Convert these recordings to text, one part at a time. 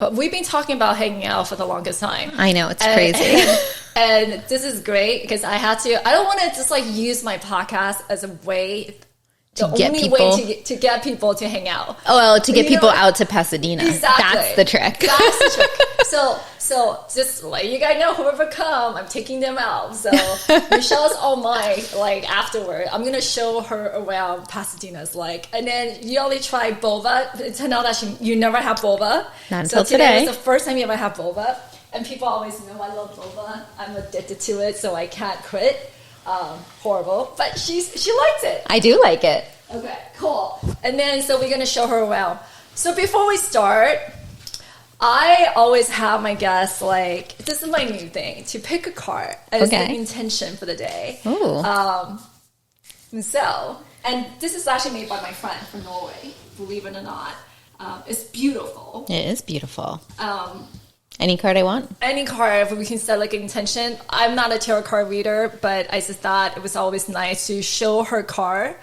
But we've been talking about hanging out for the longest time. I know, it's crazy. And this is great because I don't want to just like use my podcast as a way, to get people to hang out. Oh, well, to get people out to Pasadena. Exactly. That's the trick. That's the trick. So just let you guys know, whoever come, I'm taking them out. So Michelle's on my, like, afterward. I'm going to show her around Pasadena's like. And then you only try boba. It turned out that you never have boba. Not until today. Was the first time you ever have boba. And people always know I love boba. I'm addicted to it, so I can't quit. Horrible. But she likes it. I do like it. Okay, cool. And then, so we're going to show her around. So before we start, I always have my guests, like, this is my new thing, to pick a card as the intention for the day. Ooh. And this is actually made by my friend from Norway, believe it or not. It's beautiful. It is beautiful. Any card I want? Any card, we can set like an intention. I'm not a tarot card reader, but I just thought it was always nice to show her card.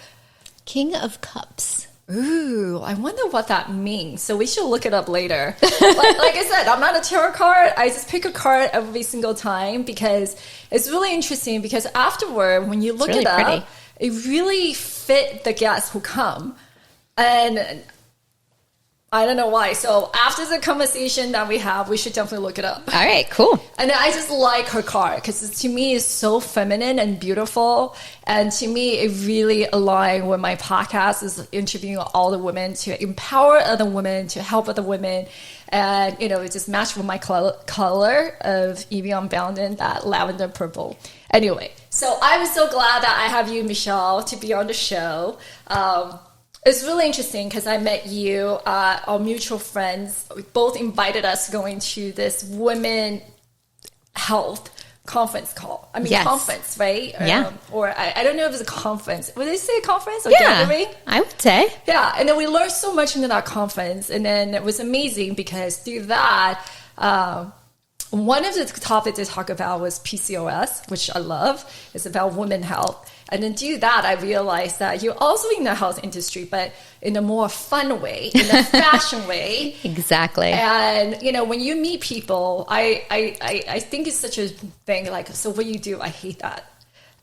King of Cups. Ooh, I wonder what that means. So we should look it up later. like I said, I'm not a tarot card. I just pick a card every single time because it's really interesting because afterward, when you look it up, it really fit the guests who come. And I don't know why. So after the conversation that we have, we should definitely look it up. All right, cool. And I just like her card because to me it's so feminine and beautiful. And to me, it really aligned with my podcast is interviewing all the women to empower other women, to help other women. And, you know, it just matched with my color of Evie Unbounded, that lavender purple. Anyway, so I'm so glad that I have you, Michelle, to be on the show. It's really interesting because I met you, our mutual friends. We both invited us to go into this women health conference call. I mean, conference, right? Yeah. Or I don't know if it's a conference. Would they say a conference or gathering? I would say. Yeah. And then we learned so much into that conference. And then it was amazing because through that, one of the topics they talk about was PCOS, which I love. It's about women health. And then through that, I realized that you're also in the health industry, but in a more fun way, in a fashion way. Exactly. And, you know, when you meet people, I think it's such a thing, like, so what do you do? I hate that.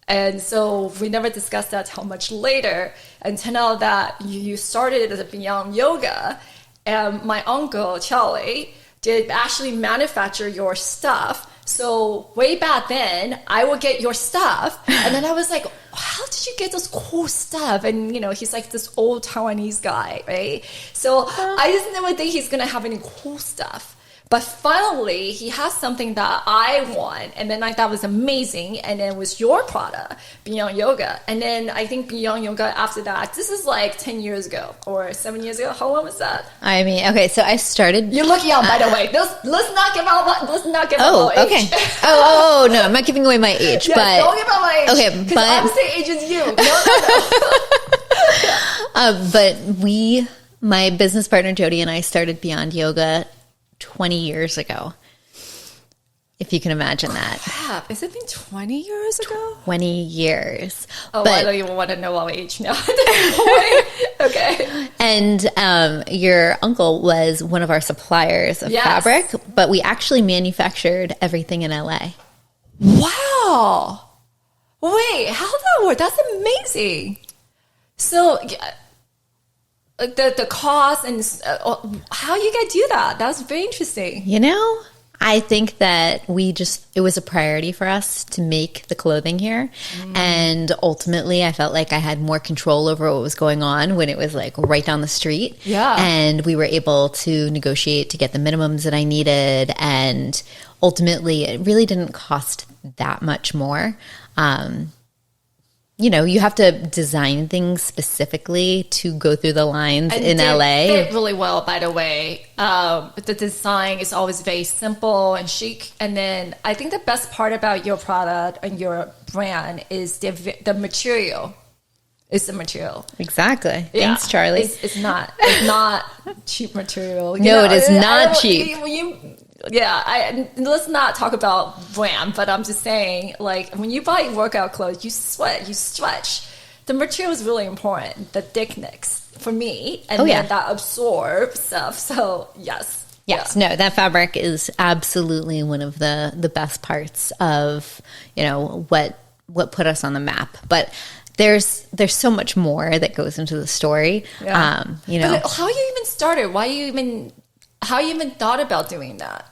And so we never discussed that till much later until now that you started as a Beyond Yoga. And my uncle, Charlie, did actually manufacture your stuff. So way back then, I would get your stuff. And then I was like, how did you get this cool stuff? And, you know, he's like this old Taiwanese guy, right? So I just never think he's going to have any cool stuff. But finally, he has something that I want. And then I thought was amazing. And then it was your product, Beyond Yoga. And then I think Beyond Yoga after that, this is like 10 years ago or 7 years ago. How long was that? I mean, okay, so I started. You're looking out, by the way. Let's not give out my age. Okay. Oh, no, I'm not giving away my age. Yes, but don't give out my age. Okay, but I'm the same age as you. No. But my business partner Jody and I started Beyond Yoga 20 years ago, if you can imagine that. Crap, has it been 20 years ago? 20 years. Oh, I don't even want to know our age now. Okay. And your uncle was one of our suppliers of fabric, but we actually manufactured everything in LA. Wow. Wait, how did that work? That's amazing. So the cost and how you guys do that? That's very interesting. You know, I think that it was a priority for us to make the clothing here. And ultimately, I felt like I had more control over what was going on when it was like right down the street. Yeah. And we were able to negotiate to get the minimums that I needed. And ultimately, it really didn't cost that much more. You know, you have to design things specifically to go through the lines in LA. Fit really well, by the way. The design is always very simple and chic. And then I think the best part about your product and your brand is the material. It's the material. Exactly. Thanks, Charlie. It's not cheap material. No, it is not cheap. Let's not talk about brand, but I'm just saying, like, when you buy workout clothes, you sweat, you stretch. The material is really important, the thickness for me, and then that absorbs stuff. So, yes. Yes, no, that fabric is absolutely one of the best parts of, what put us on the map. But there's so much more that goes into the story. Yeah. But how you even started? How you even thought about doing that?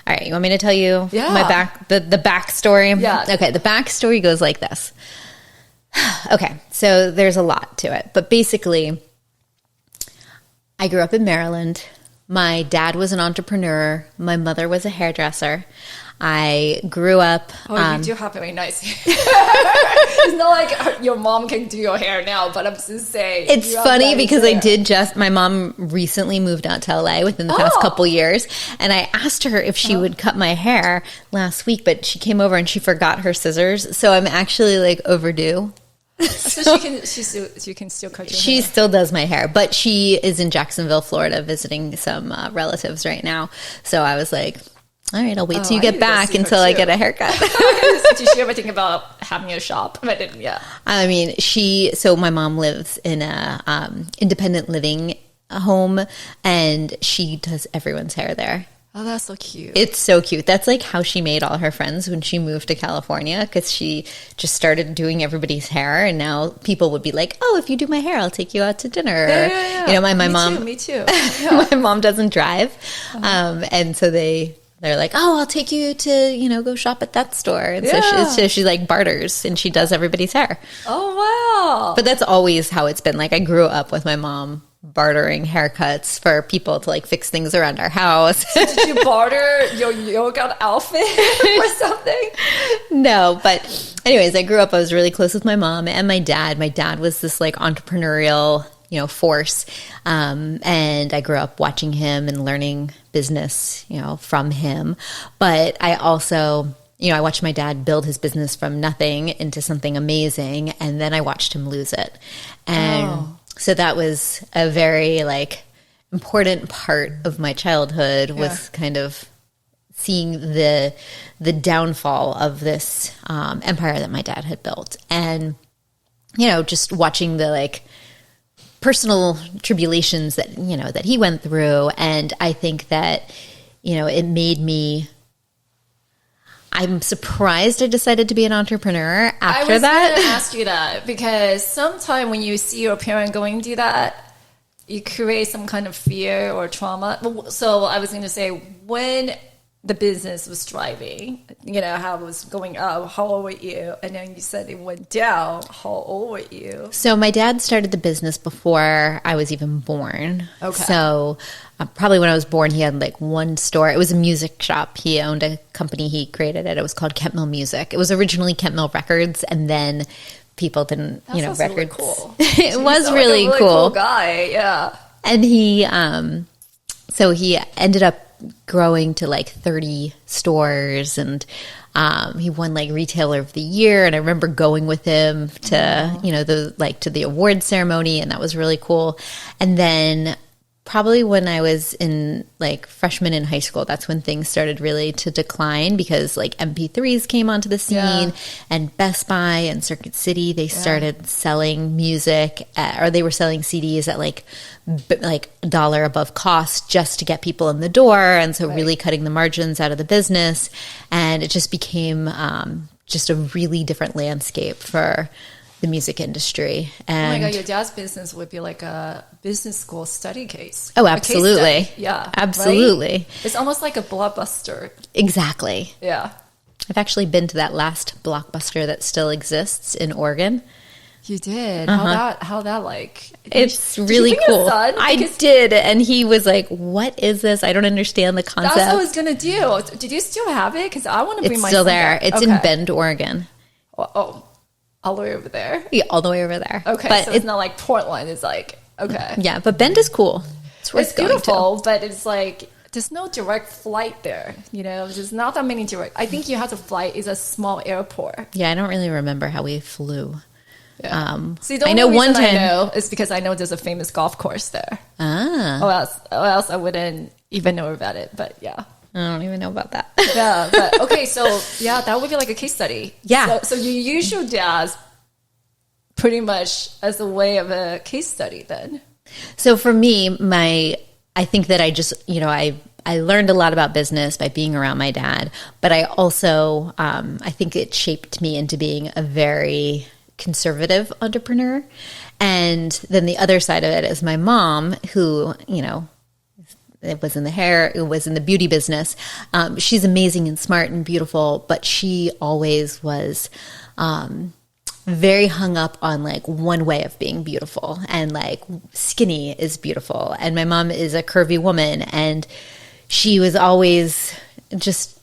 All right, you want me to tell you Yeah. the backstory? Yeah. Okay, the backstory goes like this. Okay, so there's a lot to it. But basically, I grew up in Maryland. My dad was an entrepreneur. My mother was a hairdresser. I grew up... Oh, you do have very nice hair. It's not like your mom can do your hair now, but I'm just saying. It's funny because my mom recently moved out to LA within the past couple years, and I asked her if she would cut my hair last week, but she came over and she forgot her scissors, so I'm actually like overdue. So she can still cut your hair. She still does my hair, but she is in Jacksonville, Florida, visiting some relatives right now. So I was like, all right, I'll wait till you get back until I get a haircut. Did she ever think about having a shop? I didn't, yeah. I mean, so my mom lives in a independent living home, and she does everyone's hair there. Oh, that's so cute. It's so cute. That's like how she made all her friends when she moved to California, because she just started doing everybody's hair, and now people would be like, "Oh, if you do my hair, I'll take you out to dinner." Yeah. My mom. Me too. My mom doesn't drive, and so they're like, "Oh, I'll take you to go shop at that store." And so she like barters, and she does everybody's hair. Oh wow! But that's always how it's been. Like, I grew up with my mom bartering haircuts for people to like fix things around our house. So did you barter your yoga outfit or something? No, but anyways, I grew up, I was really close with my mom and my dad. My dad was this like entrepreneurial, force. And I grew up watching him and learning business, from him. But I also, I watched my dad build his business from nothing into something amazing. And then I watched him lose it. And so that was a very like important part of my childhood, was kind of seeing the downfall of this empire that my dad had built, and just watching the like personal tribulations that that he went through. And I think that it made me. I'm surprised I decided to be an entrepreneur after that. I was going to ask you that, because sometimes when you see your parent going through that, you create some kind of fear or trauma. So I was going to say, when the business was thriving, how it was going up, how old were you? And then you said it went down. How old were you? So my dad started the business before I was even born. Okay. So probably when I was born, he had like one store. It was a music shop. He owned a company. He created it. It was called Kent Mill Music. It was originally Kent Mill Records, and then people didn't, records. Really cool. It was really, like a really cool guy. Yeah. And he ended up growing to like 30 stores, and he won like retailer of the year. And I remember going with him to to the award ceremony, and that was really cool. And then probably when I was in like freshman in high school, that's when things started really to decline, because like MP3s came onto the scene, and Best Buy and Circuit City, they started selling music or they were selling CDs at like $1 above cost just to get people in the door. And so really cutting the margins out of the business. And it just became just a really different landscape for the music industry. And oh my God, your dad's business would be like a business school study case. Oh, absolutely. Yeah. Absolutely. Right? It's almost like a Blockbuster. Exactly. Yeah. I've actually been to that last Blockbuster that still exists in Oregon. You did? How that like? It's really cool. I did. And he was like, what is this? I don't understand the concept. That's what I was going to do. Did you still have it? Because I want to bring my It's still there. It's in Bend, Oregon. Oh, all the way over there? Yeah, all the way over there. Okay, but so it's not like Portland. It's like, okay. Yeah, but Bend is cool. It's beautiful, but it's like, there's no direct flight there. There's not that many direct. I think you have to fly. It's a small airport. Yeah, I don't really remember how we flew. Yeah. See, the only reason I know is because I know there's a famous golf course there. Or else I wouldn't even know about it. But yeah. I don't even know about that. Yeah, but okay, so that would be like a case study. Yeah. So you use your dad's pretty much as a way of a case study then. So for me, I think that I just, I learned a lot about business by being around my dad, but I also, I think it shaped me into being a very conservative entrepreneur. And then the other side of it is my mom, who, it was in the hair, it was in the beauty business. She's amazing and smart and beautiful, but she always was very hung up on like one way of being beautiful, and like skinny is beautiful. And my mom is a curvy woman, and she was always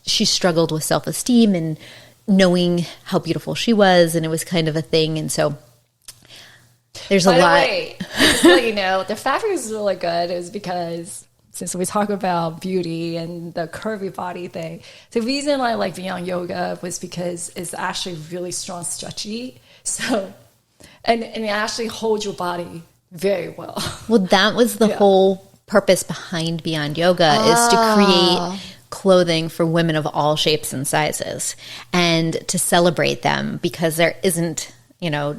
she struggled with self-esteem and knowing how beautiful she was, and it was kind of a thing. And so there's a lot. By the way, just to let you know, the fabric is really good is because since we talk about beauty and the curvy body thing, the reason I like Beyond Yoga was because it's actually really strong, stretchy. So, and it actually holds your body very well. Well, that was the whole purpose behind Beyond Yoga, is to create clothing for women of all shapes and sizes, and to celebrate them, because there isn't,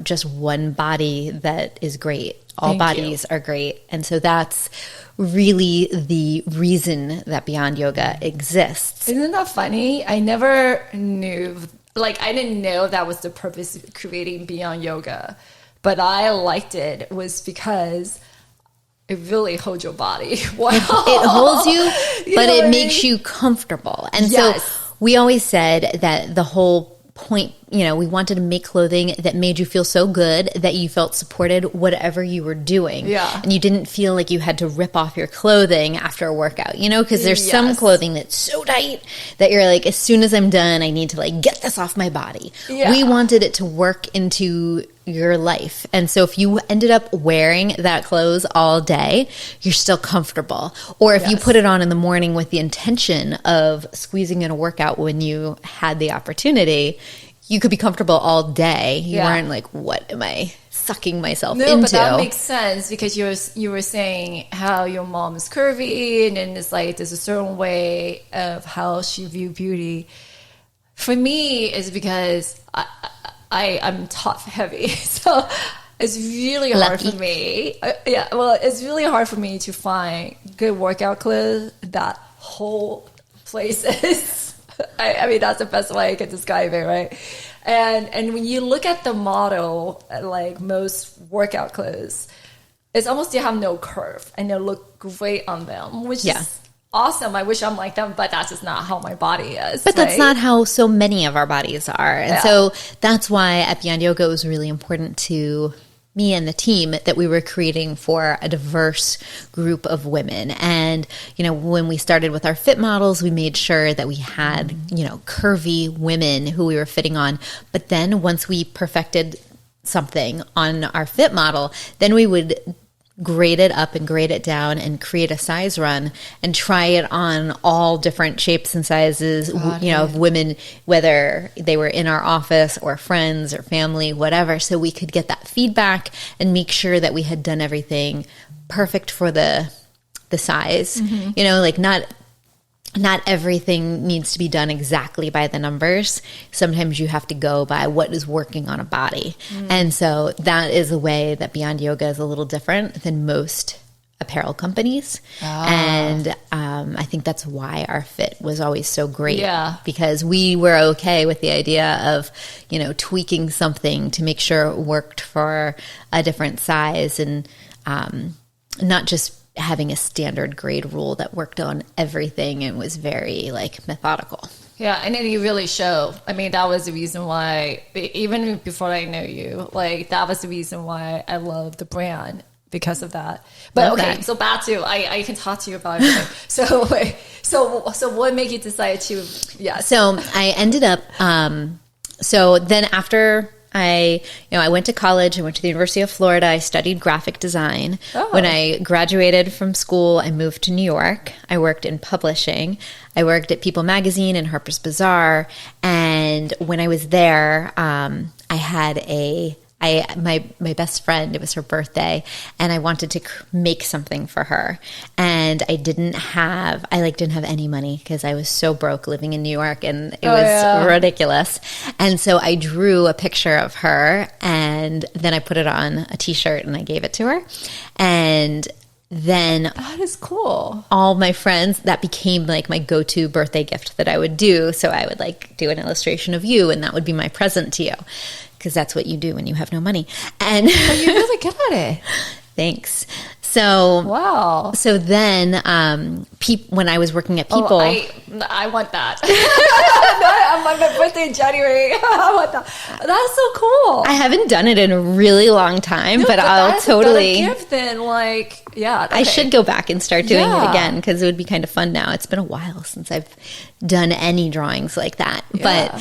just one body that is great. All bodies are great. And so that's really the reason that Beyond Yoga exists. Isn't that funny? I never knew, I didn't know that was the purpose of creating Beyond Yoga, but I liked it was because it really holds your body. Wow. It holds you, but it makes you comfortable. And so we always said that the whole point, we wanted to make clothing that made you feel so good that you felt supported whatever you were doing. Yeah. And you didn't feel like you had to rip off your clothing after a workout, because there's some clothing that's so tight that you're like, as soon as I'm done, I need to get this off my body. Yeah. We wanted it to work into your life. And so if you ended up wearing that clothes all day, you're still comfortable. Or if you put it on in the morning with the intention of squeezing in a workout when you had the opportunity, you could be comfortable all day. You weren't like, what am I sucking myself into? No, but that makes sense, because you were saying how your mom is curvy, and then it's like there's a certain way of how she view beauty. For me, it's because I'm top heavy, so it's really hard for me. It's really hard for me to find good workout clothes that hold places. I mean, that's the best way I can describe it, right? And when you look at the model, like most workout clothes, it's almost they have no curve, and they look great on them, which is awesome. I wish I'm like them, but that's just not how my body is. But that's not how so many of our bodies are. And so that's why at Beyond Yoga it was really important to me and the team that we were creating for a diverse group of women. And, when we started with our fit models, we made sure that we had, curvy women who we were fitting on. But then once we perfected something on our fit model, then we would grade it up and grade it down and create a size run and try it on all different shapes and sizes, of women, whether they were in our office or friends or family, whatever. So we could get that feedback and make sure that we had done everything perfect for the size. Not everything needs to be done exactly by the numbers. Sometimes you have to go by what is working on a body. And so that is a way that Beyond Yoga is a little different than most apparel companies. And I think that's why our fit was always so great, because we were okay with the idea of, tweaking something to make sure it worked for a different size, and not just having a standard grade rule that worked on everything and was very methodical. Yeah, and then you really show. I mean, that was the reason why, even before I know you, that was the reason why I love the brand, because of that. But okay, so back to, I can talk to you about it. So what made you decide to, So I ended up, so then after I went to college. I went to the University of Florida. I studied graphic design. When I graduated from school, I moved to New York. I worked in publishing. I worked at People Magazine and Harper's Bazaar. And when I was there, I had my best friend, it was her birthday, and I wanted to make something for her. And I didn't have any money because I was so broke living in New York, and it was ridiculous. And so I drew a picture of her, and then I put it on a t-shirt and I gave it to her. And then that is cool. All my friends, that became like my go-to birthday gift that I would do. So I would like do an illustration of you, and that would be my present to you, because that's what you do when you have no money. And but you're really good at it. Thanks. So wow. So then, when I was working at People, I want that. On my birthday in January, I want that. That's so cool. I haven't done it in a really long time, but I'll totally gift. Then, like, yeah, okay. I should go back and start doing it again, because it would be kind of fun now. It's been a while since I've done any drawings like that, but.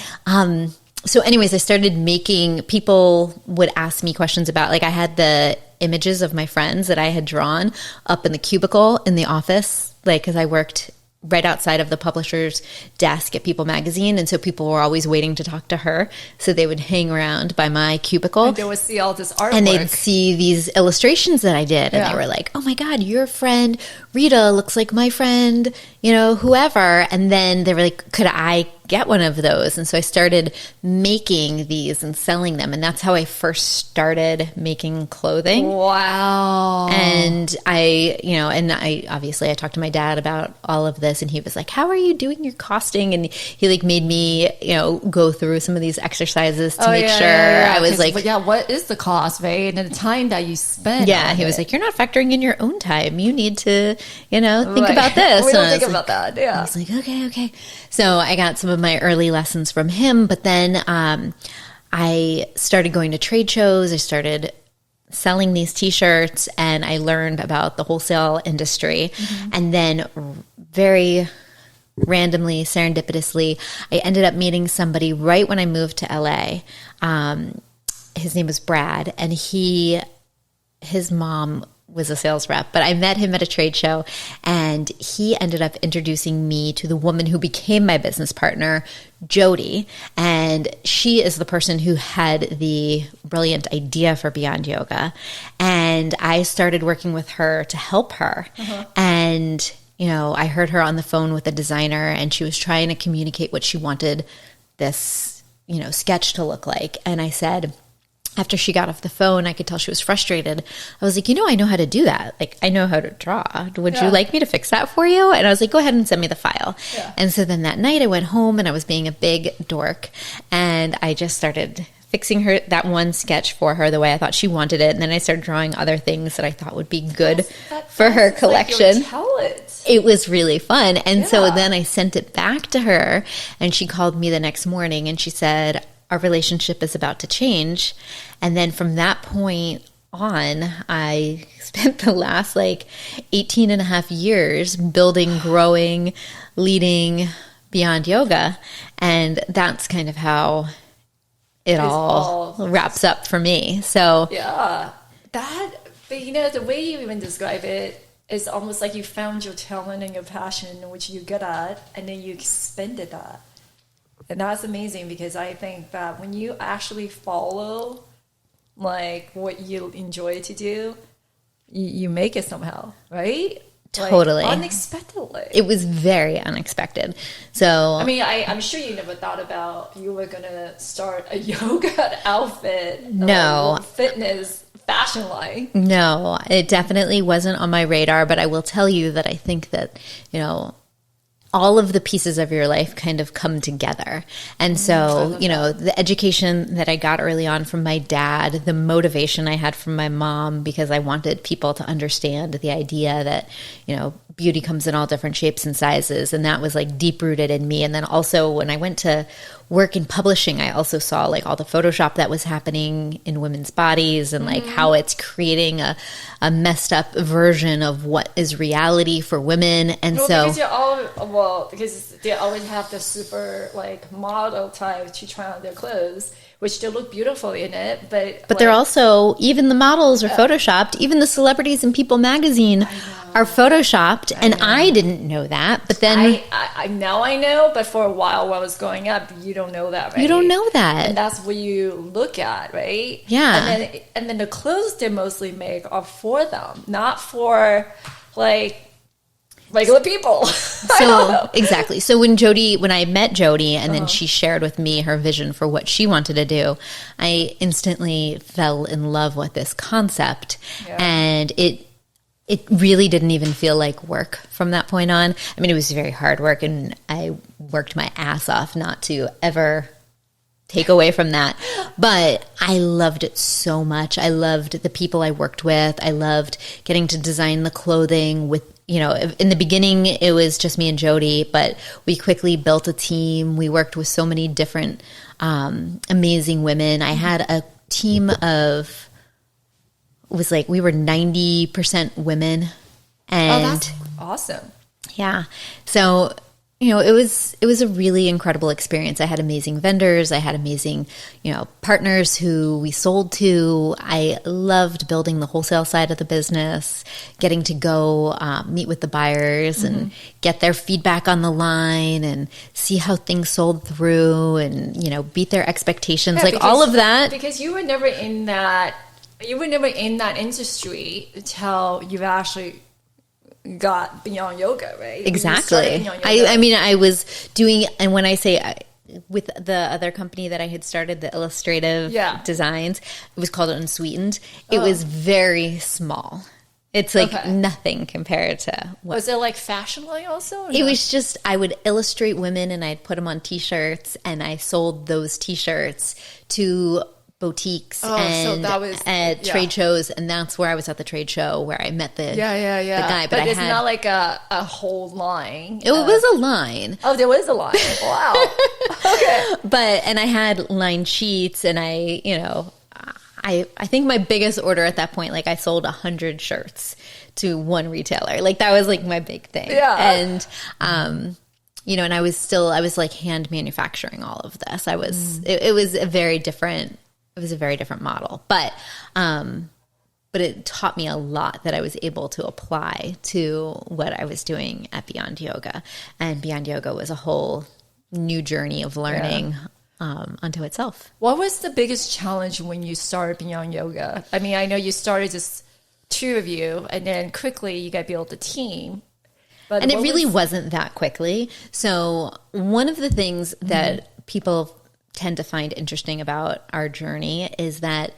So anyways, I started making, people would ask me questions about, like, I had the images of my friends that I had drawn up in the cubicle in the office, like, because I worked right outside of the publisher's desk at People magazine, and so people were always waiting to talk to her, so they would hang around by my cubicle, and they would see all this artwork, and they'd see these illustrations that I did, and they were like, oh my god, your friend Rita looks like my friend, whoever. And then they were like, could I get one of those? And so I started making these and selling them, and that's how I first started making clothing. Wow. And I obviously I talked to my dad about all of this, and he was like, how are you doing your costing? And he like made me go through some of these exercises to make sure I was like, what is the cost, right? And the time that you spend. Yeah, he was like, you're not factoring in your own time, you need to think about this. We don't think about that. Yeah. I was like, okay. So I got some of my early lessons from him, but then I started going to trade shows. I started selling these t-shirts, and I learned about the wholesale industry. Mm-hmm. And then very randomly, serendipitously, I ended up meeting somebody right when I moved to LA. His name was Brad, and his mom was a sales rep, but I met him at a trade show, and he ended up introducing me to the woman who became my business partner, Jody. And she is the person who had the brilliant idea for Beyond Yoga. And I started working with her to help her. Uh-huh. And, I heard her on the phone with a designer, and she was trying to communicate what she wanted this, sketch to look like. And I said, after she got off the phone, I could tell she was frustrated. I was like, I know how to do that. Like, I know how to draw. Would you like me to fix that for you? And I was like, go ahead and send me the file. Yeah. And so then that night I went home, and I was being a big dork, and I just started fixing her that one sketch for her the way I thought she wanted it. And then I started drawing other things that I thought would be good for her collection. It was really fun. And so then I sent it back to her, and she called me the next morning, and she said, our relationship is about to change. And then from that point on, I spent the last 18 and a half years building, growing, leading Beyond Yoga. And that's kind of how it all wraps up for me. So yeah, but the way you even describe it is almost like you found your talent and your passion, which you're good at, and then you expended that. And that's amazing, because I think that when you actually follow what you enjoy to do, you make it somehow, right? Totally. Unexpectedly. It was very unexpected. So I'm sure you never thought about you were going to start a yoga outfit. No. Fitness fashion line. No, it definitely wasn't on my radar, but I will tell you that I think that, all of the pieces of your life kind of come together. And so, the education that I got early on from my dad, the motivation I had from my mom, because I wanted people to understand the idea that, beauty comes in all different shapes and sizes. And that was deep rooted in me. And then also when I went to work in publishing, I also saw all the Photoshop that was happening in women's bodies, and how it's creating a messed up version of what is reality for women. And because they always have the super model type to try on their clothes, which they look beautiful in it, but they're also, even the models are photoshopped. Even the celebrities in People magazine are photoshopped, and I didn't know that. But then I know, but for a while when I was growing up, you don't know that, right? You don't know that, and that's what you look at, right? Yeah, and then the clothes they mostly make are for them, not for regular people. So exactly. So when I met Jody, and then she shared with me her vision for what she wanted to do, I instantly fell in love with this concept, and it it really didn't even feel like work from that point on. I mean, it was very hard work, and I worked my ass off not to ever take away from that. But I loved it so much. I loved the people I worked with. I loved getting to design the clothing with, in the beginning, it was just me and Jody, but we quickly built a team. We worked with so many different amazing women. I had a team of, it was like we were 90% women. And that's awesome. Yeah. So, it was a really incredible experience. I had amazing vendors. I had amazing, partners who we sold to. I loved building the wholesale side of the business, getting to go meet with the buyers and get their feedback on the line and see how things sold through and, beat their expectations, all of that. Because you were never in that industry until you actually got Beyond Yoga, right? Exactly. I mean, I was doing, and when I say with the other company that I had started, the illustrative designs, it was called Unsweetened. It was very small. It's like nothing compared to what. Was it like fashion line also? It was just, I would illustrate women and I'd put them on t-shirts, and I sold those t-shirts to boutiques and at trade shows, and that's where I was at the trade show where I met the guy. But it's not like a whole line. It was a line. Oh, there was a line. Wow. Okay. And I had line sheets, and I think my biggest order at that point, I sold 100 shirts to one retailer. That was my big thing. Yeah. And and I was hand manufacturing all of this. It was a very different. It was a very different model, but it taught me a lot that I was able to apply to what I was doing at Beyond Yoga. And Beyond Yoga was a whole new journey of learning unto itself. What was the biggest challenge when you started Beyond Yoga? I mean, I know you started just two of you, and then quickly you got built a team. And it really wasn't that quickly. So one of the things that people tend to find interesting about our journey is that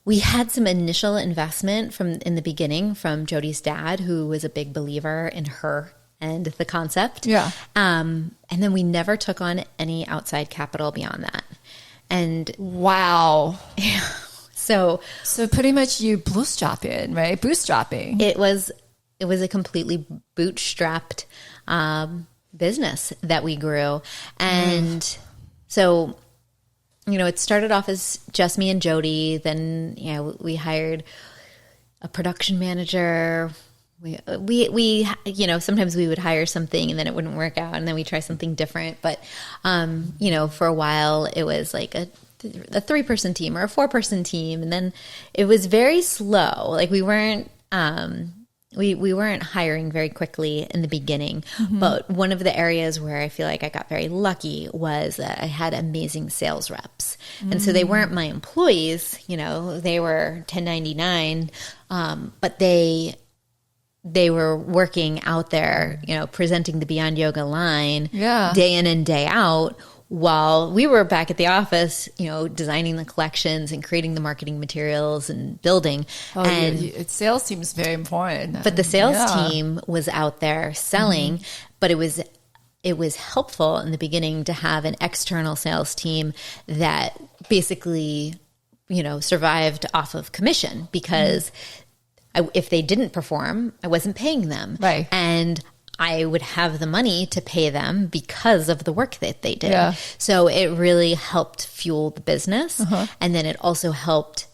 we had some initial investment in the beginning from Jody's dad, who was a big believer in her and the concept. Yeah. And then we never took on any outside capital beyond that. And wow. Yeah. So pretty much you bootstrapping, right? Bootstrapping. It was a completely bootstrapped business that we grew. And so, it started off as just me and Jody. Then, we hired a production manager. We sometimes we would hire something and then it wouldn't work out, and then we try something different. But, for a while it was like a 3-person team or a 4-person team. And then it was very slow. We weren't, we weren't hiring very quickly in the beginning, but one of the areas where I feel like I got very lucky was that I had amazing sales reps. And so they weren't my employees, they were 1099, but they were working out there, presenting the Beyond Yoga line day in and day out, while we were back at the office, designing the collections and creating the marketing materials and building. Sales team is very important. But the sales team was out there selling, but it was helpful in the beginning to have an external sales team that basically, survived off of commission, because if they didn't perform, I wasn't paying them. Right. And I would have the money to pay them because of the work that they did. Yeah. So it really helped fuel the business. And then it also helped,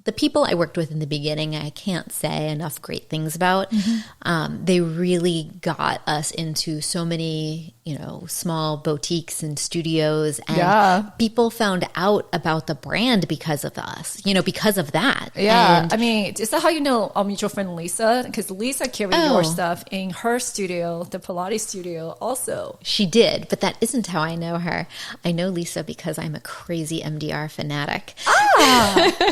the people I worked with in the beginning, I can't say enough great things about. They really got us into so many, small boutiques and studios, and people found out about the brand because of us, because of that. Yeah. And, I mean, is that how you know our mutual friend Lisa? Because Lisa carried your stuff in her studio, the Pilates studio also. She did, but that isn't how I know her. I know Lisa because I'm a crazy MDR fanatic.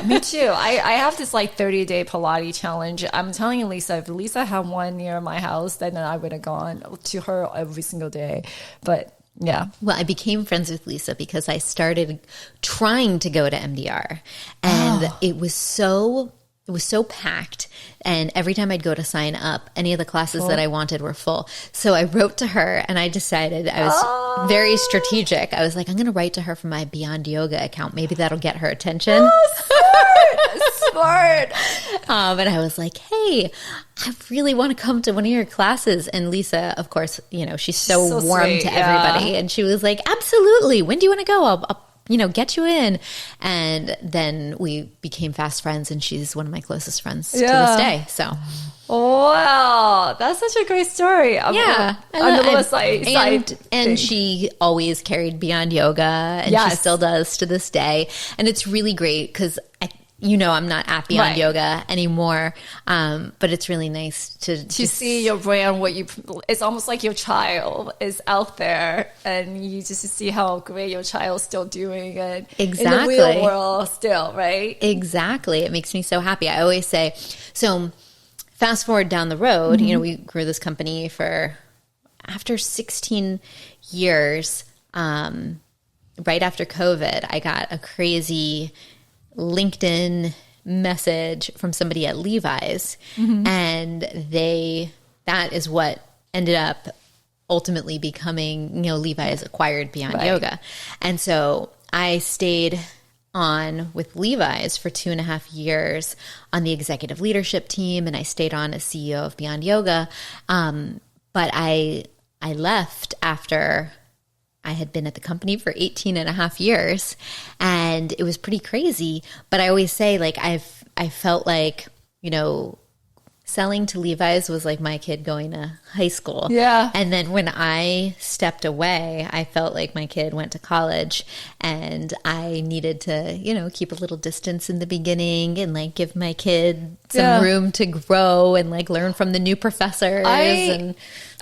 Me too. I have this 30-day Pilates challenge. I'm telling you, Lisa, if Lisa had one near my house, then I would have gone to her every single day. But Yeah. Well, I became friends with Lisa because I started trying to go to MDR, and it was so packed. And every time I'd go to sign up, any of the classes that I wanted were full. So I wrote to her, and I decided I was very strategic. I was like, I'm going to write to her from my Beyond Yoga account. Maybe that'll get her attention. Smart. And I was like, hey, I really want to come to one of your classes. And Lisa, of course, she's so warm sweet, to everybody. And she was like, absolutely. When do you want to go? I'll get you in. And then we became fast friends, and she's one of my closest friends to this day. So, wow, that's such a great story. Yeah. And she always carried Beyond Yoga, and she still does to this day. And it's really great because I'm not at Beyond Yoga anymore, but it's really nice to see your brand. It's almost like your child is out there, and you just see how great your child's still doing, and in the real world still, right? Exactly. It makes me so happy. I always say, so fast forward down the road, we grew this company after 16 years, right after COVID, I got a crazy LinkedIn message from somebody at Levi's, and that is what ended up ultimately becoming, Levi's acquired Beyond Yoga. And so I stayed on with Levi's for 2.5 years on the executive leadership team, and I stayed on as CEO of Beyond Yoga. But I left after I had been at the company for 18.5 years, and it was pretty crazy. But I always say, I felt like, selling to Levi's was like my kid going to high school. Yeah. And then when I stepped away, I felt like my kid went to college, and I needed to, keep a little distance in the beginning and give my kid some room to grow and learn from the new professors. I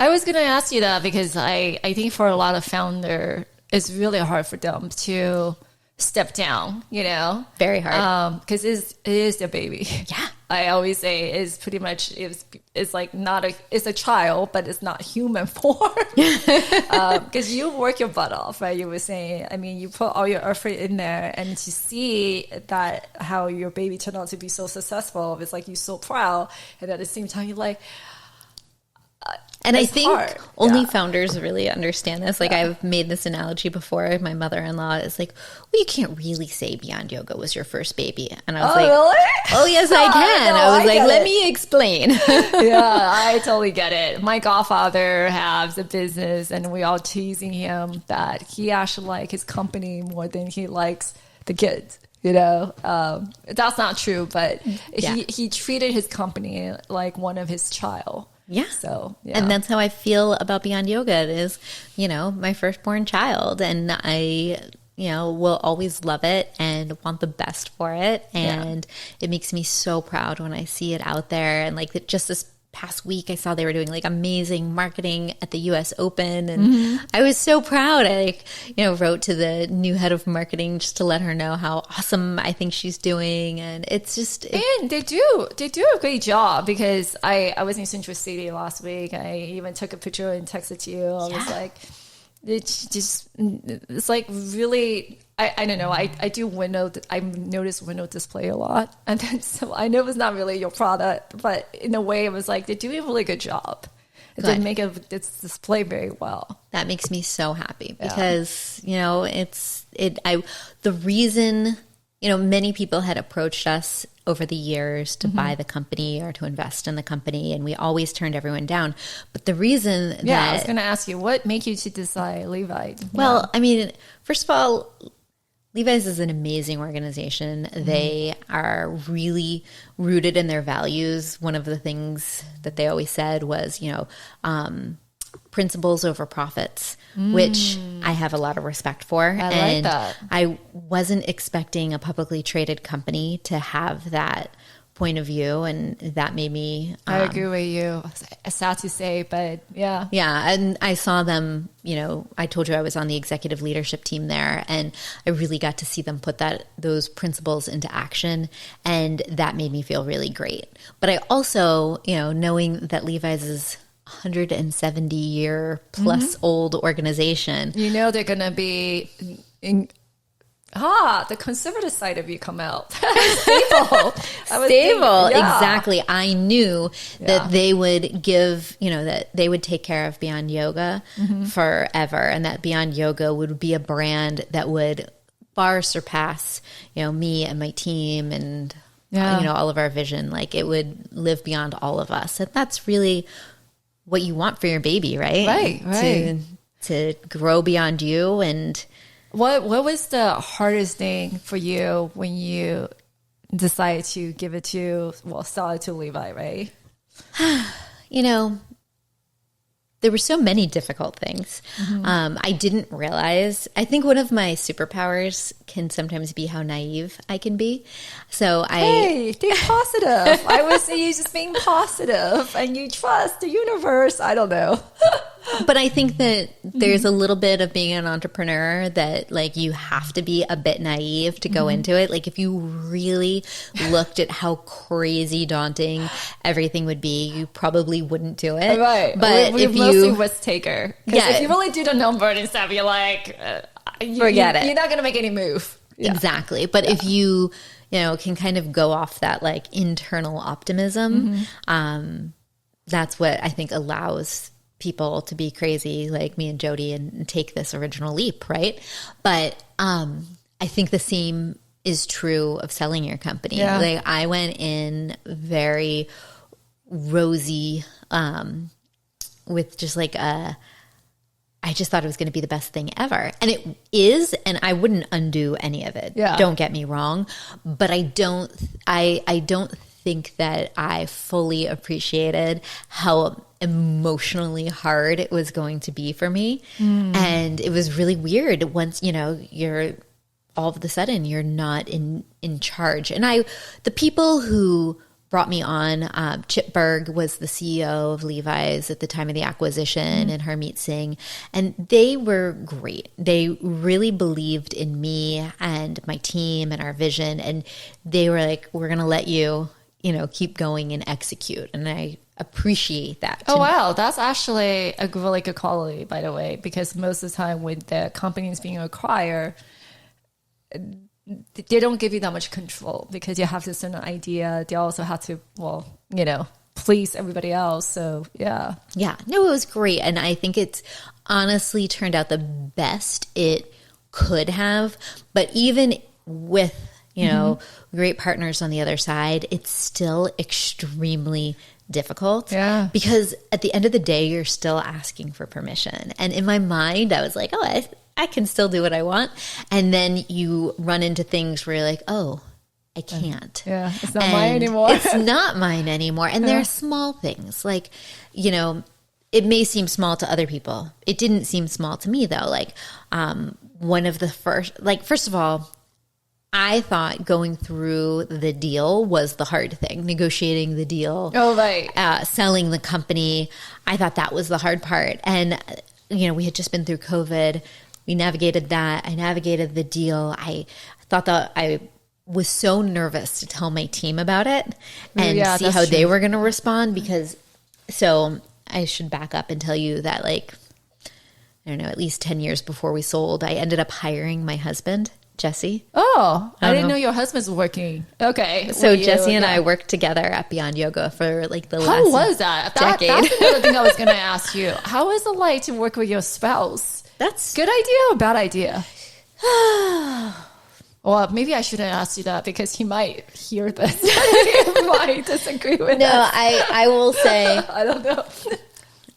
was going to ask you that because I think for a lot of founders, it's really hard for them to step down, Very hard. Because it is their baby. Yeah. I always say it's pretty much, it's like it's a child, but it's not human form. Because you work your butt off, right? You were saying, you put all your effort in there, and to see that how your baby turned out to be so successful, it's like you're so proud. And at the same time, you're like, and I think only founders really understand this. I've made this analogy before. My mother-in-law is like, well, you can't really say Beyond Yoga was your first baby. And I was really? Oh, yes, I can. No, I was let me explain. Yeah, I totally get it. My godfather has a business, and we all teasing him that he actually likes his company more than he likes the kids. That's not true, but he treated his company like one of his child. Yeah. So, and that's how I feel about Beyond Yoga. It is, my firstborn child, and I, will always love it and want the best for it. And it makes me so proud when I see it out there. And just this past week, I saw they were doing amazing marketing at the US Open, and I was so proud. I wrote to the new head of marketing just to let her know how awesome I think she's doing, and it's just and they do a great job, because I was in Central City last week. I even took a picture and texted to you. I was like, it's really, I don't know. I do I notice window display a lot. And then, so I know it's not really your product, but in a way it was like, they're doing a really good job. They make it's display very well. That makes me so happy because, the reason, many people had approached us over the years to buy the company or to invest in the company, and we always turned everyone down. But the reason I was going to ask you, what made you to decide Levi? Well, first of all, Levi's is an amazing organization. They are really rooted in their values. One of the things that they always said was, principles over profits, which I have a lot of respect for. I like that. I wasn't expecting a publicly traded company to have that point of view, and that made me I agree with you. Sad to say, but yeah. And I saw them, I told you I was on the executive leadership team there, and I really got to see them put those principles into action, and that made me feel really great. But I also, knowing that Levi's is 170-year plus old organization. You know they're going to be the conservative side of you come out. Stable. Stable, exactly. I knew that they would give, that they would take care of Beyond Yoga forever, and that Beyond Yoga would be a brand that would far surpass, me and my team and, all of our vision. Like, it would live beyond all of us. And that's really what you want for your baby, right? Right. To grow beyond you. And what was the hardest thing for you when you decided to sell it to Levi, right? There were so many difficult things. I didn't realize. I think one of my superpowers can sometimes be how naive I can be. Hey, think positive. I would say you're just being positive and you trust the universe. I don't know. But I think that there's a little bit of being an entrepreneur that, like, you have to be a bit naive to go into it. Like, if you really looked at how crazy daunting everything would be, you probably wouldn't do it. Right. But we're mostly risk taker. Because if you really do the number and stuff, you're like, forget it. You're not going to make any move. Yeah. Exactly. But if you, can kind of go off that, like, internal optimism, that's what I think allows people to be crazy like me and Jody and take this original leap, right? But I think the same is true of selling your company. Yeah. Like, I went in very rosy with just like I just thought it was going to be the best thing ever. And it is, and I wouldn't undo any of it. Yeah. Don't get me wrong. But I don't think that I fully appreciated how emotionally hard it was going to be for me. And it was really weird once, you're all of a sudden you're not in charge. And the people who brought me on, Chip Berg was the CEO of Levi's at the time of the acquisition, and Harmeet Singh, and they were great. They really believed in me and my team and our vision, and they were like, we're going to let you, keep going and execute. And I appreciate that. Oh, wow. That's actually a really good quality, by the way, because most of the time when the companies being acquired, they don't give you that much control because you have this certain idea. They also have to, please everybody else. So, yeah. Yeah. No, it was great. And I think it's honestly turned out the best it could have. But even with, great partners on the other side, it's still extremely difficult. Yeah. Because at the end of the day, you're still asking for permission. And in my mind, I was like, I can still do what I want. And then you run into things where you're like, I can't. Yeah, it's not mine anymore. It's not mine anymore. And there are small things like, it may seem small to other people. It didn't seem small to me though. Like one of the first of all, I thought going through the deal was the hard thing, negotiating the deal. Oh, right. Selling the company. I thought that was the hard part. And, we had just been through COVID. We navigated that. I navigated the deal. I thought that I was so nervous to tell my team about it and see how they were going to respond so I should back up and tell you that, like, I don't know, at least 10 years before we sold, I ended up hiring my husband, Jesse. Oh, I didn't know your husband's working. Okay. So Jesse and I worked together at Beyond Yoga for like the last How was that? decade. That's another thing I was going to ask you. How is it like to work with your spouse? That's good idea or bad idea? Well, maybe I shouldn't ask you that because he might hear this. He might disagree with us. I will say. I don't know.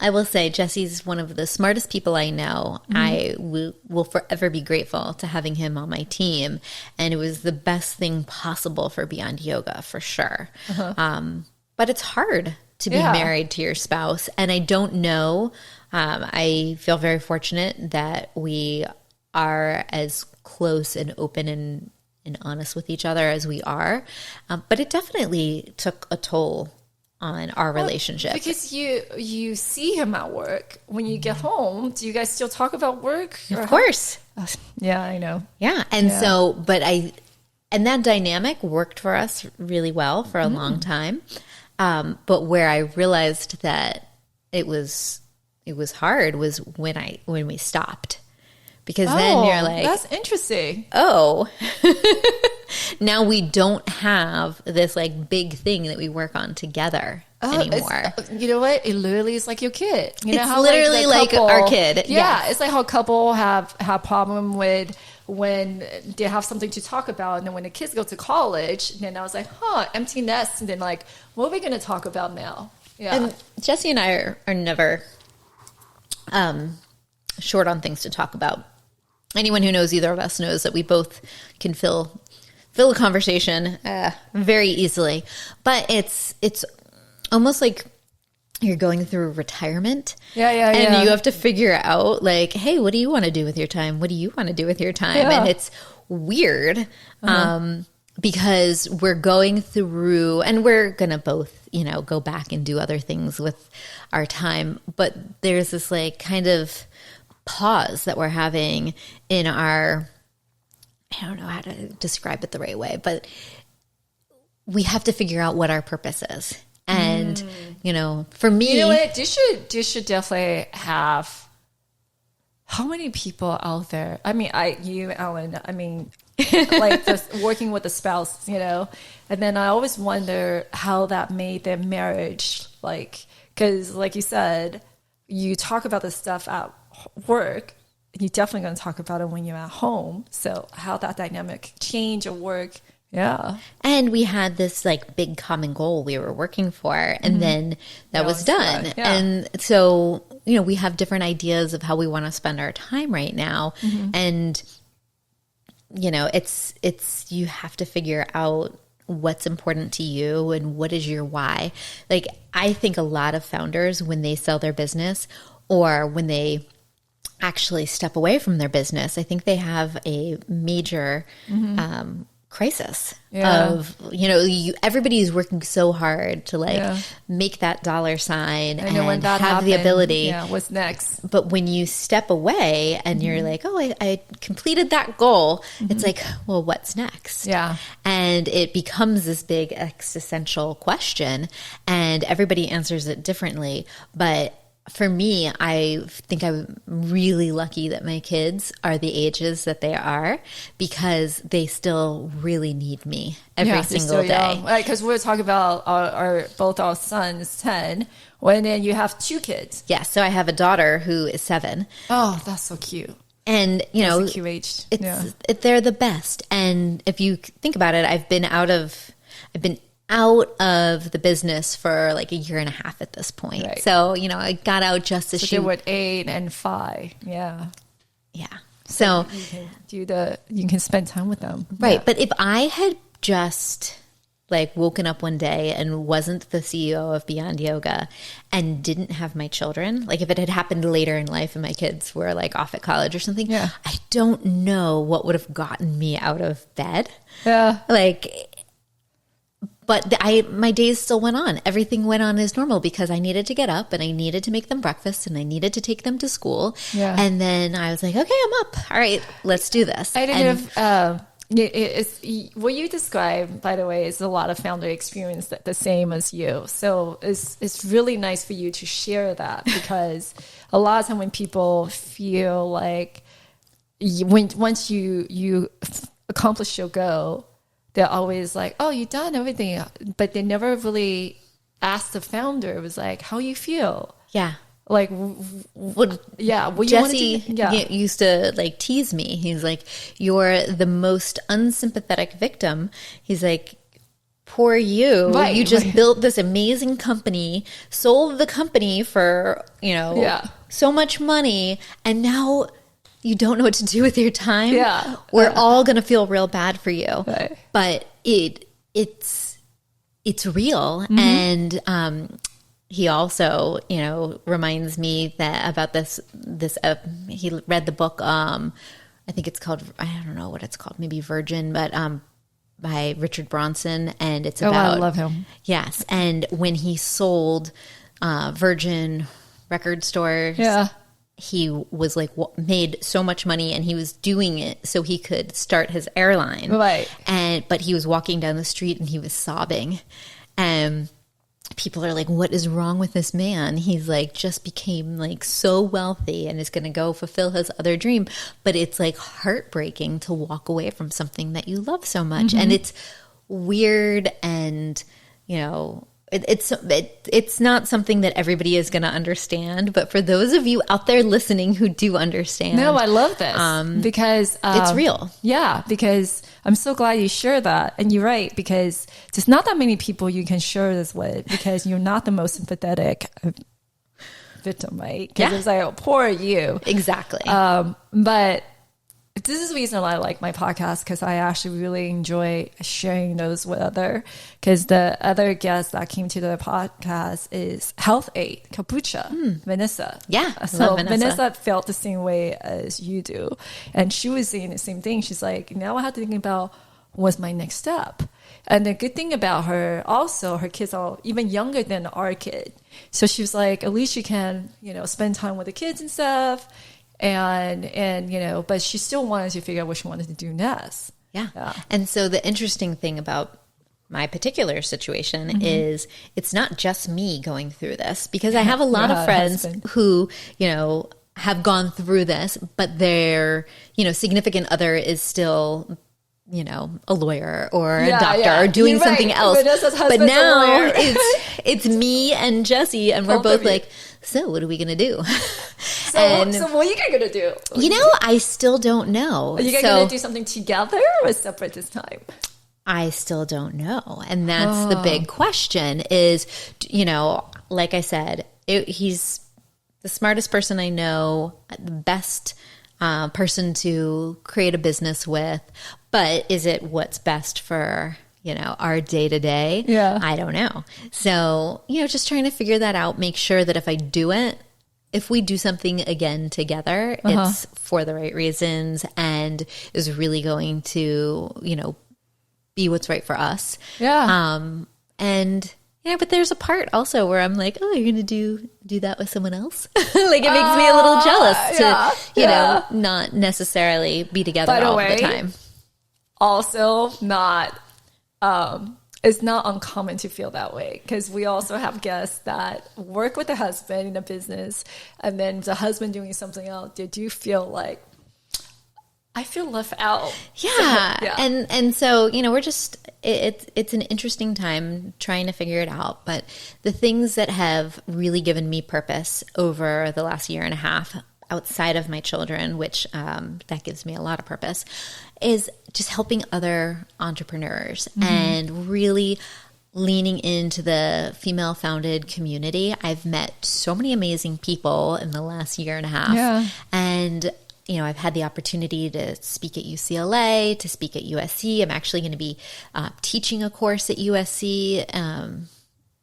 I will say Jesse's one of the smartest people I know. I will forever be grateful to having him on my team. And it was the best thing possible for Beyond Yoga, for sure. But it's hard to be married to your spouse. And I don't know. I feel very fortunate that we are as close and open and honest with each other as we are. But it definitely took a toll on our relationship. Because you see him at work. When you get home, do you guys still talk about work? Of course. Yeah, I know. Yeah. And so, and that dynamic worked for us really well for a long time. But where I realized that hard was when we stopped. Because then you're like, that's interesting. Oh, now we don't have this like big thing that we work on together anymore. You know what? It literally is like your kid. You know it's how literally like our kid. Yeah, it's like how a couple have problem with when they have something to talk about, and then when the kids go to college, then I was like, empty nest, and then like, what are we going to talk about now? Yeah, and Jesse and I are never short on things to talk about. Anyone who knows either of us knows that we both can fill a conversation very easily. But it's almost like you're going through retirement. And you have to figure out like, hey, what do you want to do with your time? What do you want to do with your time? Yeah. And it's weird because we're going through, and we're going to both, go back and do other things with our time. But there's this like kind of pause that we're having in our, I don't know how to describe it the right way, but we have to figure out what our purpose is. And, for me, you know what, this should definitely have, how many people out there? I mean, you, Ellen, I mean, like just working with the spouse, and then I always wonder how that made their marriage, like, because like you said, you talk about this stuff at work, you're definitely going to talk about it when you're at home. So how that dynamic change or work. Yeah. And we had this like big common goal we were working for, and then that was done. Yeah. And so, we have different ideas of how we want to spend our time right now. And, it's, you have to figure out what's important to you and what is your why. Like, I think a lot of founders, when they sell their business or when they actually step away from their business, I think they have a major crisis of, everybody's working so hard to like make that dollar sign and when that have the ability. What's next? But when you step away and you're like, I completed that goal, it's like, well, what's next? Yeah. And it becomes this big existential question, and everybody answers it differently. But for me, I think I'm really lucky that my kids are the ages that they are, because they still really need me every single day. Because we're talking about both our sons, 10, and then you have 2 kids. Yeah, so I have a daughter who is 7. Oh, that's so cute. And, that's a cute age. They're the best. And if you think about it, I've been out of the business for like a year and a half at this point. Right. So, I got out just as they were 8 and 5. Yeah. Yeah. So you can spend time with them. Right. Yeah. But if I had just like woken up one day and wasn't the CEO of Beyond Yoga and didn't have my children, like if it had happened later in life and my kids were like off at college or something, I don't know what would have gotten me out of bed. Yeah. But my days still went on. Everything went on as normal because I needed to get up and I needed to make them breakfast and I needed to take them to school. Yeah. And then I was like, okay, I'm up. All right, let's do this. I don't know if what you described, by the way, is a lot of founder experience that the same as you. So it's really nice for you to share that, because a lot of time when people feel like once you accomplish your goal, they're always like, oh, you've done everything. But they never really asked the founder. It was like, how you feel? Yeah. Like, Jesse used to like tease me. He's like, you're the most unsympathetic victim. He's like, poor you. Right, you just built this amazing company, sold the company for, so much money. And now you don't know what to do with your time. Yeah. We're all going to feel real bad for you. Right. But it's real. And he also, reminds me that about this he read the book, I think it's called, I don't know what it's called, maybe Virgin, but by Richard Bronson, and it's about, I love him. Yes. And when he sold Virgin record stores, he was like made so much money, and he was doing it so he could start his airline. Right. But he was walking down the street and he was sobbing. people are like, what is wrong with this man? He's like, just became like so wealthy and is going to go fulfill his other dream. But it's like heartbreaking to walk away from something that you love so much. And it's weird. And, you know, it's not something that everybody is going to understand. But for those of you out there listening who do understand. No, I love this because it's real. Yeah, because I'm so glad you share that. And you're right, because there's not that many people you can share this with because you're not the most sympathetic victim, right? Because it's like, oh, poor you. Exactly. But this is the reason I like my podcast, because I actually really enjoy sharing those with because the other guest that came to the podcast is Health Aid, Kapucha, Vanessa. Yeah, I so love Vanessa felt the same way as you do. And she was saying the same thing. She's like, now I have to think about what's my next step. And the good thing about her, also, her kids are even younger than our kid. So she was like, at least you can, you know, spend time with the kids and stuff. And you know, but she still wanted to figure out what she wanted to do next. Yeah. And so the interesting thing about my particular situation is it's not just me going through this, because I have a lot of friends who, you know, have gone through this, but their, you know, significant other is still, you know, a lawyer or a doctor or doing something else. But now it's me and Jesse, and we're both like, so what are we going to do? So what are you going to do? You know, I still don't know. Are you going to do something together or separate this time? I still don't know. And that's the big question is, you know, like I said, he's the smartest person I know, the best person to create a business with. But is it what's best for, you know, our day to day? Yeah. I don't know. So, you know, just trying to figure that out, make sure that if we do something again together, it's for the right reasons and is really going to, you know, be what's right for us. Yeah. And yeah, but there's a part also where I'm like, oh, you're going to do that with someone else? Like it makes me a little jealous to, you know, not necessarily be together all the time. Also not, it's not uncommon to feel that way, because we also have guests that work with the husband in a business, and then the husband doing something else. They do feel like, I feel left out. Yeah. And so, you know, we're just, it's an interesting time trying to figure it out. But the things that have really given me purpose over the last year and a half outside of my children, which that gives me a lot of purpose, is just helping other entrepreneurs and really leaning into the female-founded community. I've met so many amazing people in the last year and a half. Yeah. And, you know, I've had the opportunity to speak at UCLA, to speak at USC. I'm actually going to be teaching a course at USC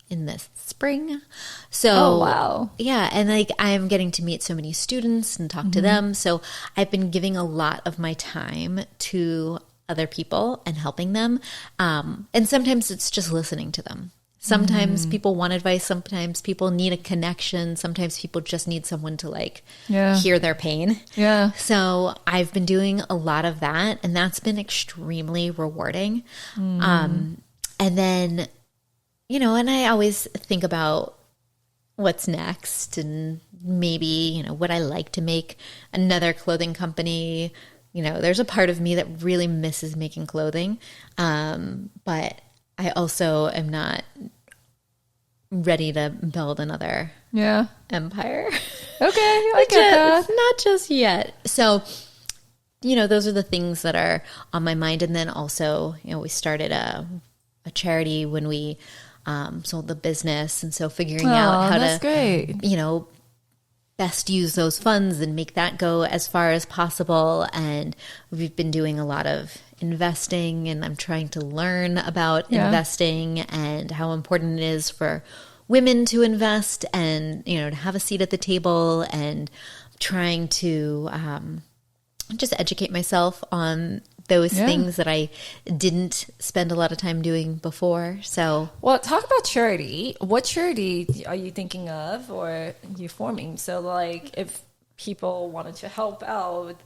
in the spring. So, wow. Yeah. And like, I'm getting to meet so many students and talk to them. So I've been giving a lot of my time to other people and helping them. And sometimes it's just listening to them. Sometimes people want advice. Sometimes people need a connection. Sometimes people just need someone to like hear their pain. Yeah. So I've been doing a lot of that, and that's been extremely rewarding. And then, you know, and I always think about what's next and maybe, you know, would I like to make another clothing company? You know, there's a part of me that really misses making clothing. But I also am not ready to build another empire. Okay. I get that. Not just yet. So, you know, those are the things that are on my mind. And then also, you know, we started a charity when we sold the business. And so figuring out how to, you know, best use those funds and make that go as far as possible. And we've been doing a lot of investing, and I'm trying to learn about investing and how important it is for women to invest and, you know, to have a seat at the table, and trying to just educate myself on those things that I didn't spend a lot of time doing before. So, well, talk about charity. What charity are you thinking of or you forming? So like if people wanted to help out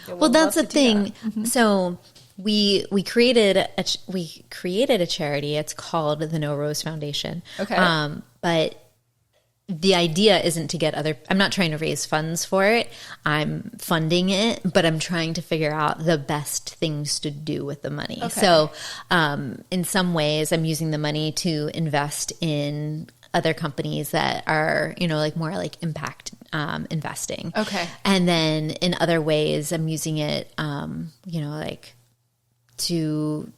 They would Well, that's love the to do thing. that. So we created a charity. It's called the No Rose Foundation. Okay. But the idea isn't to get I'm not trying to raise funds for it. I'm funding it, but I'm trying to figure out the best things to do with the money. Okay. So, in some ways I'm using the money to invest in other companies that are, like more like impact, investing. Okay. And then in other ways I'm using it, like to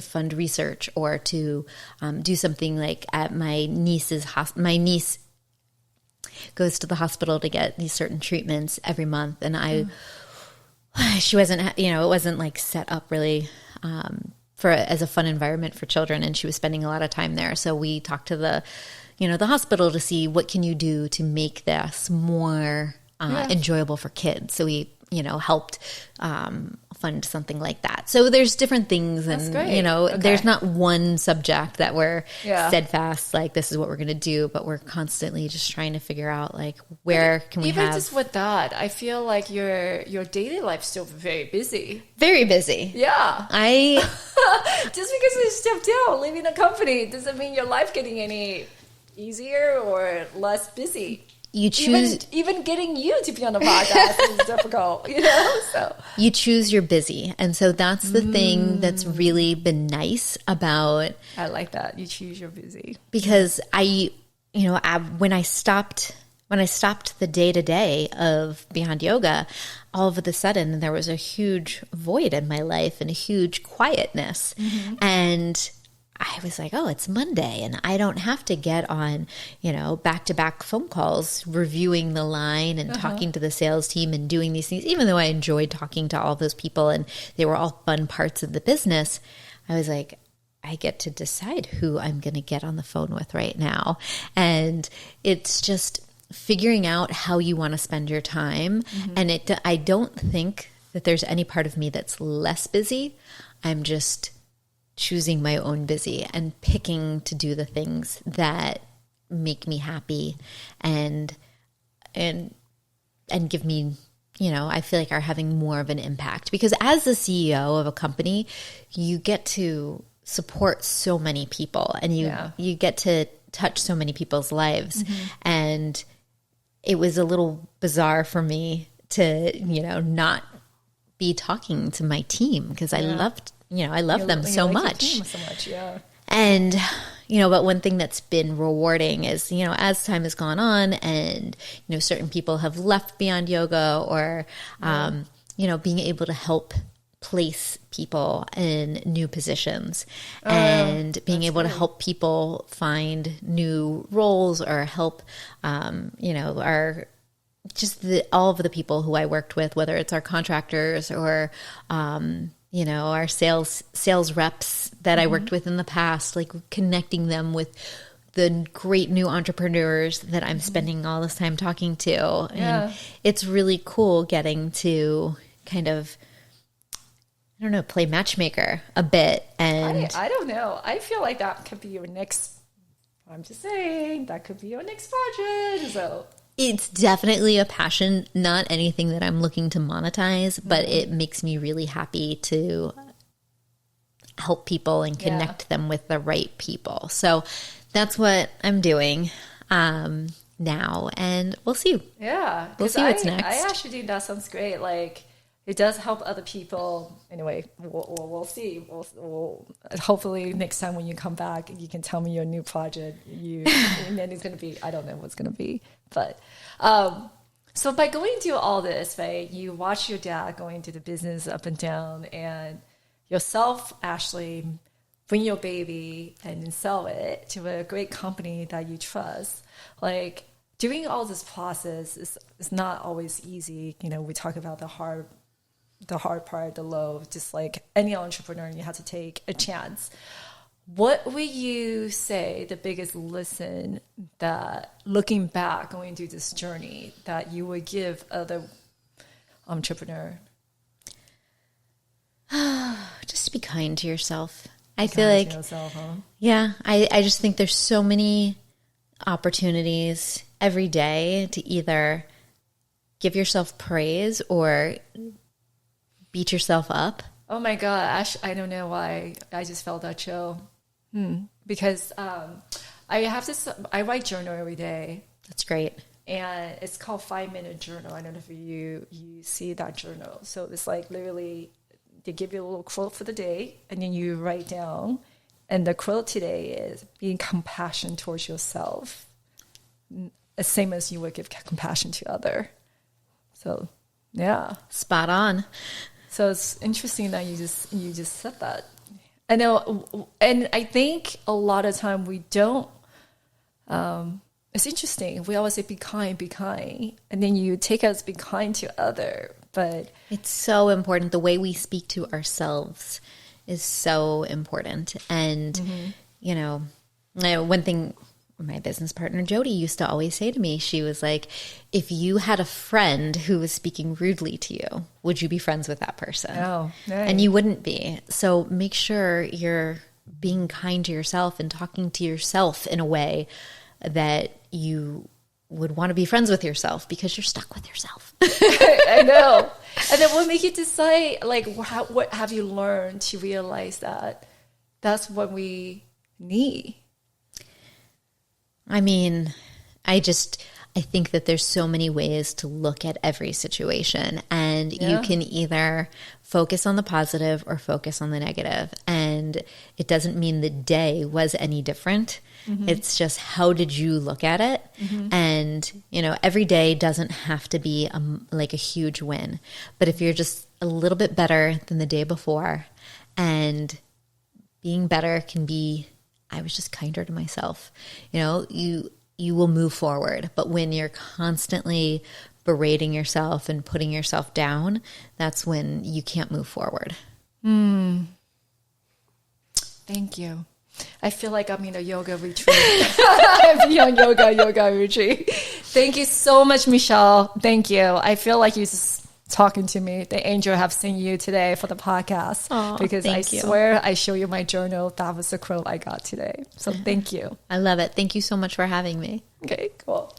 fund research or to do something like at my niece's my niece goes to the hospital to get these certain treatments every month. And she wasn't, it wasn't like set up really as a fun environment for children. And she was spending a lot of time there. So we talked to the hospital to see what can you do to make this more enjoyable for kids. So we, helped fund something like that. So there's different things, and Okay. there's not one subject that we're steadfast, like this is what we're going to do, but we're constantly just trying to figure out like where can we Even have just with that, I feel like your daily life's still very busy. very busy. Yeah. Just because you stepped down, leaving the company, doesn't mean your life getting any easier or less busy. You choose even getting you to be on the podcast is difficult, So you choose your busy, and so that's the thing that's really been nice about. I like that you choose your busy, because when I stopped the day to day of Beyond Yoga, all of a sudden there was a huge void in my life and a huge quietness, and I was like, oh, it's Monday and I don't have to get on, back-to-back phone calls, reviewing the line and talking to the sales team and doing these things. Even though I enjoyed talking to all those people and they were all fun parts of the business, I was like, I get to decide who I'm going to get on the phone with right now. And it's just figuring out how you want to spend your time. And I don't think that there's any part of me that's less busy. I'm just choosing my own busy and picking to do the things that make me happy and give me, I feel like are having more of an impact, because as the CEO of a company, you get to support so many people and you get to touch so many people's lives. And it was a little bizarre for me to, not be talking to my team, because I loved them so much. And, but one thing that's been rewarding is, as time has gone on and, certain people have left Beyond Yoga or, being able to help place people in new positions and being able to help people find new roles or help, all of the people who I worked with, whether it's our contractors or, our sales reps that I worked with in the past, like connecting them with the great new entrepreneurs that I'm spending all this time talking to. And it's really cool getting to kind of, play matchmaker a bit. And I don't know. I feel like that could be your next, I'm just saying, that could be your next project. So it's definitely a passion, not anything that I'm looking to monetize, but it makes me really happy to help people and connect them with the right people. So that's what I'm doing now, and we'll see. Yeah. We'll see what's next. I actually think that sounds great. Like, it does help other people. Anyway, we'll see. We'll hopefully next time when you come back, you can tell me your new project. And then it's going to be, I don't know what's going to be. But so by going through all this, right, you watch your dad going to the business up and down, and yourself actually bring your baby and then sell it to a great company that you trust. Like, doing all this process is not always easy. We talk about the hard part, the low, just like any entrepreneur, you have to take a chance. What would you say the biggest lesson that, looking back, going through this journey, that you would give other entrepreneur? Just be kind to yourself. I feel like, yourself, huh? Yeah, I just think there's so many opportunities every day to either give yourself praise or beat yourself up? Oh my gosh, I don't know why. I just felt that chill. Because I write journal every day. That's great. And it's called 5-minute journal. I don't know if you see that journal. So it's like literally they give you a little quote for the day and then you write down. And the quote today is being compassionate towards yourself. The same as you would give compassion to other. So yeah. Spot on. So it's interesting that you just said that. I know, and I think a lot of time we don't. It's interesting. We always say be kind, and then you take us be kind to other. But it's so important. The way we speak to ourselves is so important. And you know, one thing my business partner Jody used to always say to me, she was like, if you had a friend who was speaking rudely to you, would you be friends with that person? Oh, nice. And you wouldn't be. So make sure you're being kind to yourself and talking to yourself in a way that you would want to be friends with yourself, because you're stuck with yourself. I know. And then what make you decide, like, what have you learned to realize that that's what we need? I mean, I think that there's so many ways to look at every situation, and you can either focus on the positive or focus on the negative. And it doesn't mean the day was any different. It's just, how did you look at it? And, you know, every day doesn't have to be like a huge win. But if you're just a little bit better than the day before, and being better can be, I was just kinder to myself. You know, you will move forward. But when you're constantly berating yourself and putting yourself down, that's when you can't move forward. Thank you. I feel like I'm in a yoga retreat. I'm beyond yoga retreat. Thank you so much, Michelle. Thank you. I feel like you're just talking to me. The angel have seen you today for the podcast. Aww, because I you. swear I show you my journal. That was the quote I got today. So thank you. I love it. Thank you so much for having me. Okay, cool.